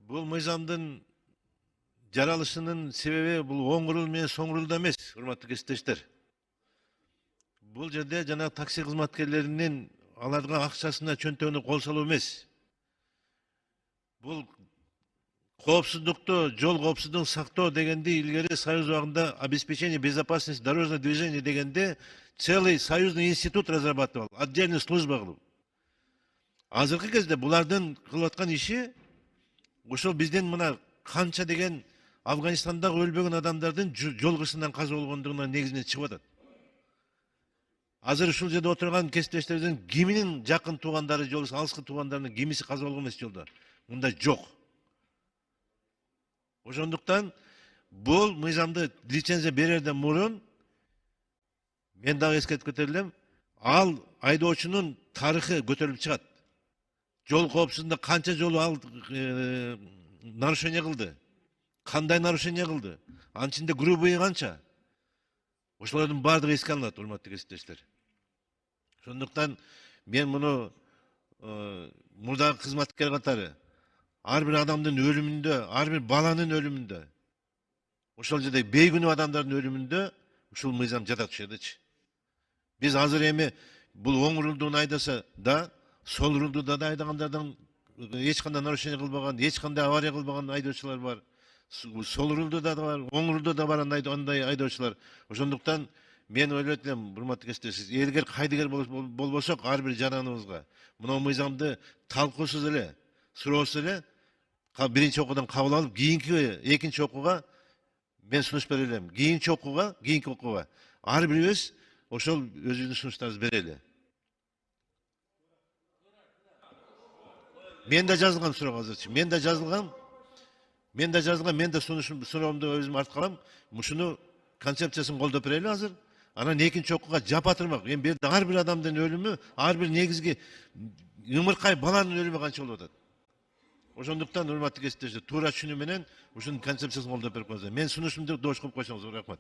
Бул мыйзамдын жаралышынын себеби бул оң курул менен соң курулда эмес, урматтуу кесиптештер. Бул жерде жана такси кызматкерлеринин аларга акчасына чөнтөгүнө кол салуу эмес. Бул коопсуздукту, жол коопсуздугун сактоо дегенди илгери союз убагында обеспечение безопасности дорожного движения дегенде целый союзный институт разрабатывал, отдельная служба кылып. Азыркы кезде булардын кылып аткан иши ошол бизден мына канча деген Афганистандагы өлбөгөн адамдардын жол кырсынан каза болгондугунун негизинен чыгып атат. Азыр ушул жерде отурган кесиптештерибиздин киминин жакын туугандары, жол алыскы туугандарынын кимиси каза болгон эмес жолдо? Мындай жок. Ошондуктан бул мыйзамды лицензия берерден мурун мен дагы эскертип кетер элем, ал айдоочунун тарыхы көтөрүлүп чыгат. Жол коопсуздугунда канча жолу ал нарушение кылды, кандай нарушение кылды, анын ичинде грубый канча. Ошолордун баардыгы эске алынат, урматтуу кесиптештер. Ошондуктан мен муну мурдагы кызматкер катары ар бир адамдын өлүмүндө, ар бир баланын өлүмүндө, ошол жерде бейгүнөө адамдардын өлүмүндө ушул мыйзам жата түшөдүчү. Биз азыр эми бул оң рулдугун айдаса да, сол рулдуда да айдагандардан эч кандай нарушение кылбаган, эч кандай авария кылбаган айдоочулар бар. Сол рулдуда да бар, оң рулдуда да бар андай айдоочулар. Ошондуктан мен ойлойт элем, урматтуу кесиптештер, эгер кайдыгер болбосок ар бир жараныбызга мына мыйзамды талкуусуз эле, суроосуз эле биринчи окуудан кабыл алып, кийинки экинчи окууга мен сунуш бере элем. Кийинки окууга ар бирибиз ошол өзүбүздүн сунуштарыбызды берели. Мен да жазылган суроо азырчы. Мен да жазылган, мен да суроомду өзүм артып калам. Мушуну концепциясын колдоп берели азыр. Анан экинчи окууга жапатырмак. Эми бул жерде ар бир адамдын өлүмү, ар бир негизги ымыркай баланын өлүмү канча болуп атат. Ошондуктан урматтуу кесиптештер, туура түшүнүү менен ушунун концепциясын колдоп берип коюңуздар. Мен сунушумду доош кылып койсоңуз рахмат.